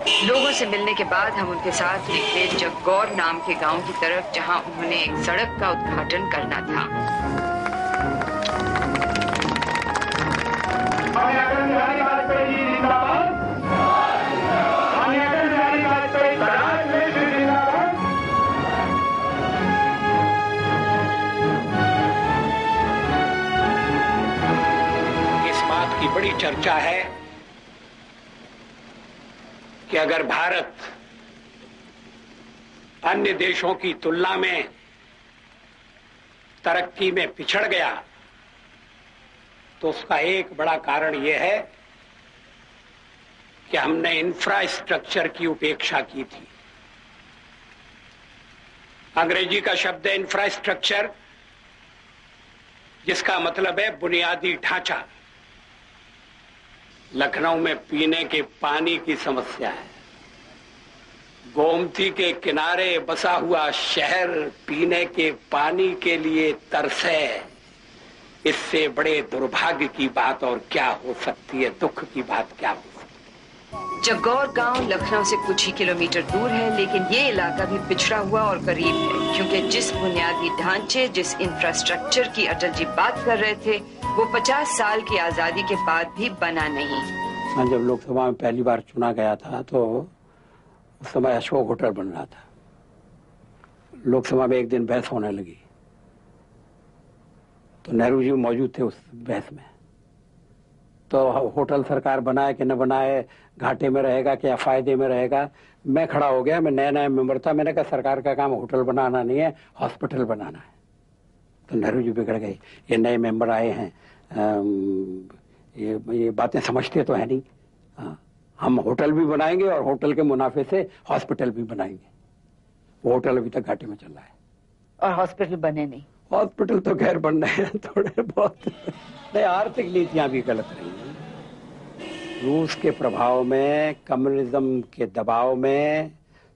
लोगों से मिलने के बाद हम उनके साथ निकले जगौर नाम के गांव की तरफ, जहां उन्होंने एक सड़क का उद्घाटन करना था। इस बात की बड़ी चर्चा है कि अगर भारत अन्य देशों की तुलना में तरक्की में पिछड़ गया तो उसका एक बड़ा कारण यह है कि हमने इंफ्रास्ट्रक्चर की उपेक्षा की थी। अंग्रेजी का शब्द है इंफ्रास्ट्रक्चर, जिसका मतलब है बुनियादी ढांचा। लखनऊ में पीने के पानी की समस्या है। गोमती के किनारे बसा हुआ शहर पीने के पानी के लिए तरसे। इससे बड़े दुर्भाग्य की बात और क्या हो सकती है, दुख की बात क्या हो सकती है। जगौर गांव लखनऊ से कुछ ही किलोमीटर दूर है, लेकिन ये इलाका भी पिछड़ा हुआ और गरीब है, क्योंकि जिस बुनियादी ढांचे, जिस इंफ्रास्ट्रक्चर की अटल जी बात कर रहे थे, वो 50 साल की आजादी के बाद भी बना नहीं। मैं जब लोकसभा में पहली बार चुना गया था तो उस समय अशोक होटल बन रहा था। लोकसभा में एक दिन बहस होने लगी तो नेहरू जी मौजूद थे उस बहस में। तो होटल सरकार बनाए कि न बनाए, घाटे में रहेगा कि या फायदे में रहेगा। मैं खड़ा हो गया, मैं नया मेंबर था। मैंने कहा सरकार का काम होटल बनाना नहीं है, हॉस्पिटल बनाना है। तो नेहरू जी बिगड़ गए, ये नए मेंबर आए हैं, ये बातें समझते तो है नहीं। हम होटल भी बनाएंगे और होटल के मुनाफे से हॉस्पिटल भी बनाएंगे। वो होटल अभी तक घाटे में चल रहा है और हॉस्पिटल बने नहीं। हॉस्पिटल तो खैर बन रहे हैं थोड़े बहुत। नहीं, आर्थिक नीतियां भी गलत रही हैं। रूस के प्रभाव में, कम्युनिज्म के दबाव में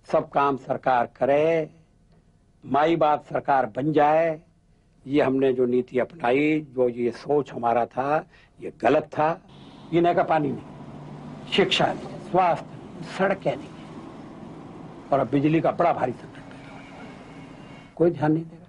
सब काम सरकार करे, माई बाप सरकार बन जाए, ये हमने जो नीति अपनाई, जो ये सोच हमारा था, ये गलत था। पीने का पानी नहीं, शिक्षा नहीं, स्वास्थ्य नहीं, सड़कें नहीं, और अब बिजली का बड़ा भारी संकट पैदा होने वाला है। कोई ध्यान नहीं दे रहा।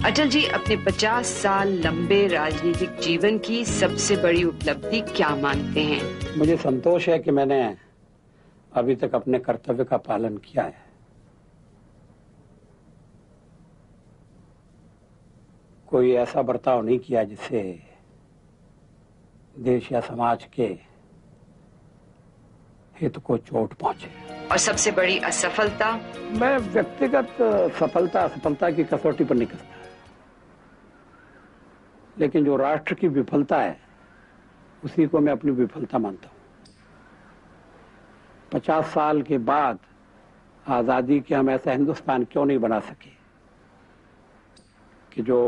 अटल जी अपने 50 साल लंबे राजनीतिक जीवन की सबसे बड़ी उपलब्धि क्या मानते हैं? मुझे संतोष है कि मैंने अभी तक अपने कर्तव्य का पालन किया है। कोई ऐसा बर्ताव नहीं किया जिससे देश या समाज के हित को चोट पहुंचे। और सबसे बड़ी असफलता? मैं व्यक्तिगत सफलता असफलता की कसौटी पर नहीं करता, लेकिन जो राष्ट्र की विफलता है उसी को मैं अपनी विफलता मानता हूं। 50 साल के बाद आजादी के हम ऐसा हिंदुस्तान क्यों नहीं बना सके कि जो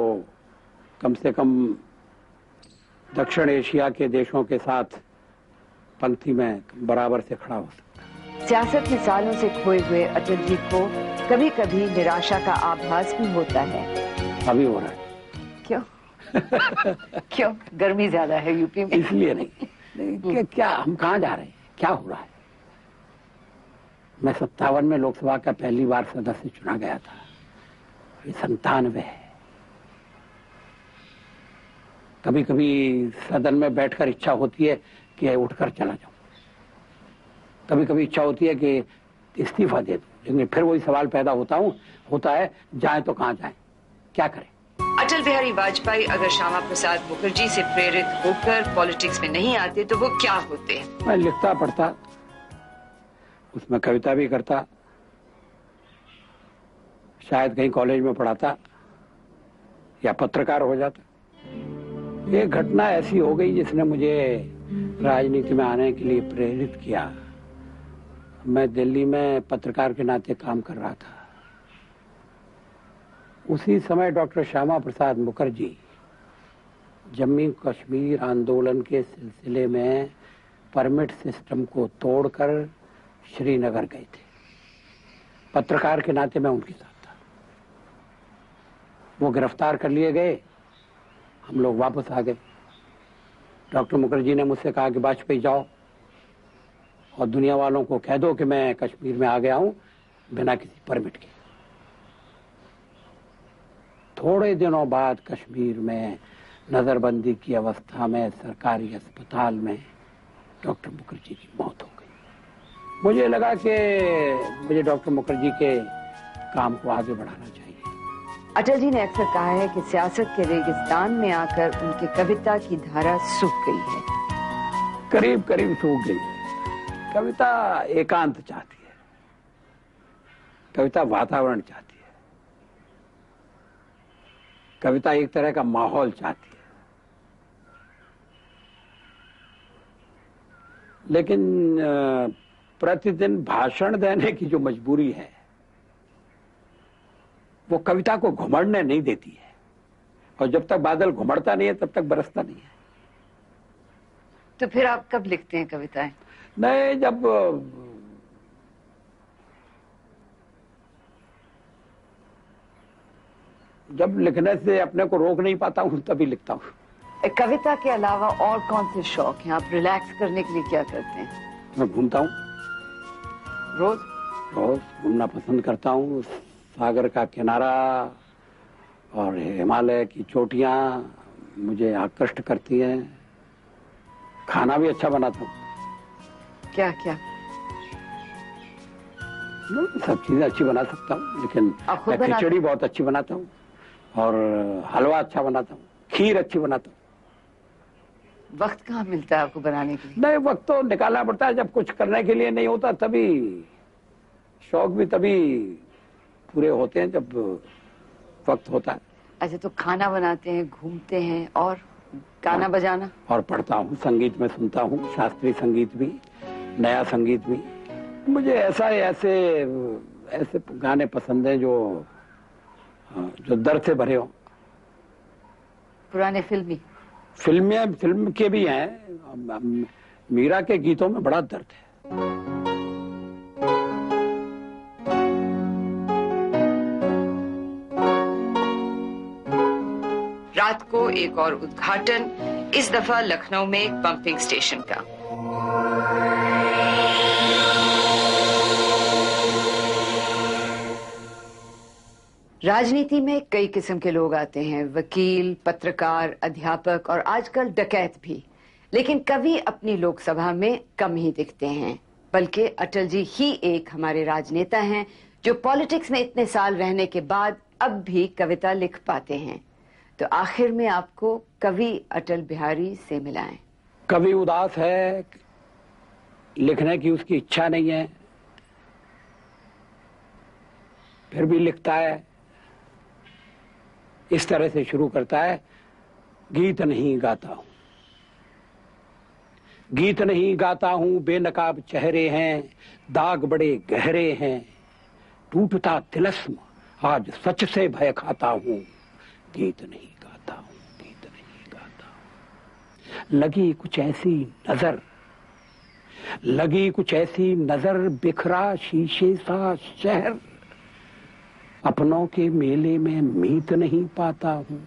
कम से कम दक्षिण एशिया के देशों के साथ पंक्ति में बराबर से खड़ा हो सकता। सियासत में सालों से खोए हुए अटल जी को कभी कभी निराशा का आभास भी होता है। अभी हो रहा है। क्यों? क्यों? गर्मी ज्यादा है यूपी में? इसलिए नहीं, क्या हम कहाँ जा रहे हैं, क्या हो रहा है। मैं 57 में लोकसभा का पहली बार सदस्य चुना गया था, ये 97 है। कभी कभी सदन में बैठकर इच्छा होती है कि उठकर चला जाऊं, कभी कभी इच्छा होती है कि इस्तीफा दे दूं, लेकिन फिर वही सवाल पैदा होता है जाए तो कहाँ जाए, क्या करें। अटल बिहारी वाजपेयी अगर श्यामा प्रसाद मुखर्जी से प्रेरित होकर पॉलिटिक्स में नहीं आते तो वो क्या होते? मैं लिखता पढ़ता, उसमें कविता भी करता, शायद कहीं कॉलेज में पढ़ाता या पत्रकार हो जाता। ये घटना ऐसी हो गई जिसने मुझे राजनीति में आने के लिए प्रेरित किया। मैं दिल्ली में पत्रकार के नाते काम कर रहा था। उसी समय डॉक्टर श्यामा प्रसाद मुखर्जी जम्मू कश्मीर आंदोलन के सिलसिले में परमिट सिस्टम को तोड़कर श्रीनगर गए थे। पत्रकार के नाते मैं उनके साथ था। वो गिरफ्तार कर लिए गए, हम लोग वापस आ गए। डॉक्टर मुखर्जी ने मुझसे कहा कि वाजपेयी जाओ और दुनिया वालों को कह दो कि मैं कश्मीर में आ गया हूं बिना किसी परमिट के। थोड़े दिनों बाद कश्मीर में नजरबंदी की अवस्था में सरकारी अस्पताल में डॉक्टर मुखर्जी की मौत हो गई। मुझे लगा कि मुझे डॉक्टर मुखर्जी के काम को आगे बढ़ाना चाहिए। अटल जी ने अक्सर कहा है कि सियासत के रेगिस्तान में आकर उनकी कविता की धारा सूख गई है। करीब करीब सूख गई। कविता एकांत चाहती है, कविता वातावरण चाहती है, कविता एक तरह का माहौल चाहती है। लेकिन प्रतिदिन भाषण देने की जो मजबूरी है वो कविता को घुमड़ने नहीं देती है, और जब तक बादल घुमड़ता नहीं है तब तक बरसता नहीं है। तो फिर आप कब लिखते हैं कविताएं? नहीं, जब लिखने से अपने को रोक नहीं पाता हूं तभी लिखता हूं। कविता के अलावा और कौन से शौक हैं? आप रिलैक्स करने के लिए क्या करते हैं? मैं घूमता हूं, रोज घूमना पसंद करता हूं। सागर का किनारा और हिमालय की चोटियां मुझे आकृष्ट करती हैं। खाना भी अच्छा बनाता हूं। क्या क्या? सब चीजें अच्छी बना सकता हूँ, लेकिन मैं खिचड़ी बहुत अच्छी बनाता हूँ और हलवा अच्छा बनाता हूँ, खीर अच्छी बनाता हूँ। वक्त कहाँ मिलता है आपको बनाने के लिए? नहीं, वक्त तो निकालना पड़ता है। जब कुछ करने के लिए नहीं होता तभी शौक भी तभी पूरे होते हैं जब वक्त होता है। अच्छा, तो खाना बनाते हैं, घूमते हैं और गाना बजाना? और पढ़ता हूँ, संगीत में सुनता हूँ, शास्त्रीय संगीत भी, नया संगीत भी। मुझे ऐसे गाने पसंद हैं जो दर्द से भरे हो। पुराने फिल्म के भी हैं। मीरा के गीतों में बड़ा दर्द है। रात को एक और उद्घाटन, इस दफा लखनऊ में एक पंपिंग स्टेशन का। राजनीति में कई किस्म के लोग आते हैं, वकील, पत्रकार, अध्यापक और आजकल डकैत भी। लेकिन कवि अपनी लोकसभा में कम ही दिखते हैं, बल्कि अटल जी ही एक हमारे राजनेता हैं जो पॉलिटिक्स में इतने साल रहने के बाद अब भी कविता लिख पाते हैं। तो आखिर में आपको कवि अटल बिहारी से मिलाएं। कवि उदास है, लिखने की उसकी इच्छा नहीं है, फिर भी लिखता है। इस तरह से शुरू करता है, गीत नहीं गाता हूं, गीत नहीं गाता हूं, बेनकाब चेहरे हैं, दाग बड़े गहरे हैं, टूटता तिलस्म आज सच से भय खाता हूं, गीत नहीं गाता हूं, गीत नहीं गाता हूं। लगी कुछ ऐसी नजर, बिखरा शीशे सा शहर, अपनों के मेले में मीत नहीं पाता हूं,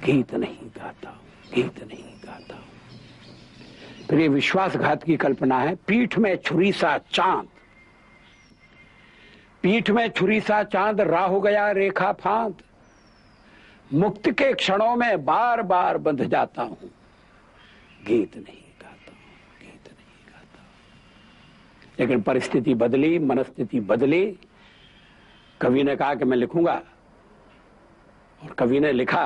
गीत नहीं गाता हूं, गीत नहीं गाता हूं। फिर ये विश्वासघात की कल्पना है, पीठ में छुरी सा चांद, पीठ में छुरी सा चांद, राह गया रेखा फांद, मुक्त के क्षणों में बार बार बंध जाता हूं, गीत नहीं गाता हूं, गीत नहीं गाता हूं। लेकिन परिस्थिति बदली, मनस्थिति बदली। कवि ने कहा कि मैं लिखूंगा, और कवि ने लिखा,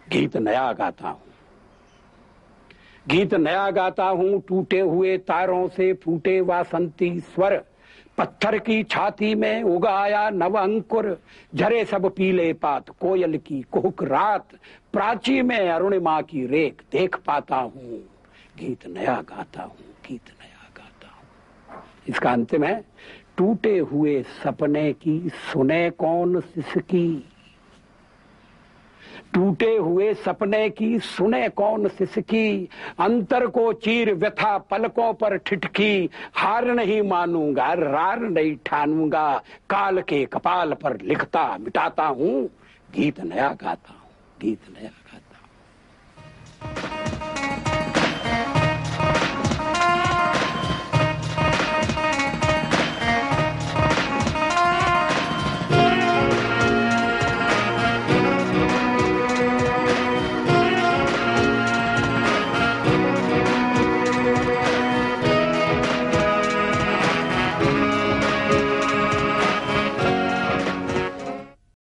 गीत नया गाता हूं, गीत नया गाता हूं, टूटे हुए तारों से फूटे वासंती स्वर, पत्थर की छाती में उगाया नव अंकुर, झरे सब पीले पात, कोयल की कुहुक रात, प्राची में अरुणिमा की रेख देख पाता हूं, गीत नया गाता हूं, गीत नया गाता हूं। इसका अंतिम है, टूटे हुए सपने की सुने कौन सिसकी, टूटे हुए सपने की सुने कौन सिसकी, अंतर को चीर व्यथा पलकों पर ठिठकी, हार नहीं मानूंगा रार नहीं ठानूंगा, काल के कपाल पर लिखता मिटाता हूं, गीत नया गाता हूं, गीत नया।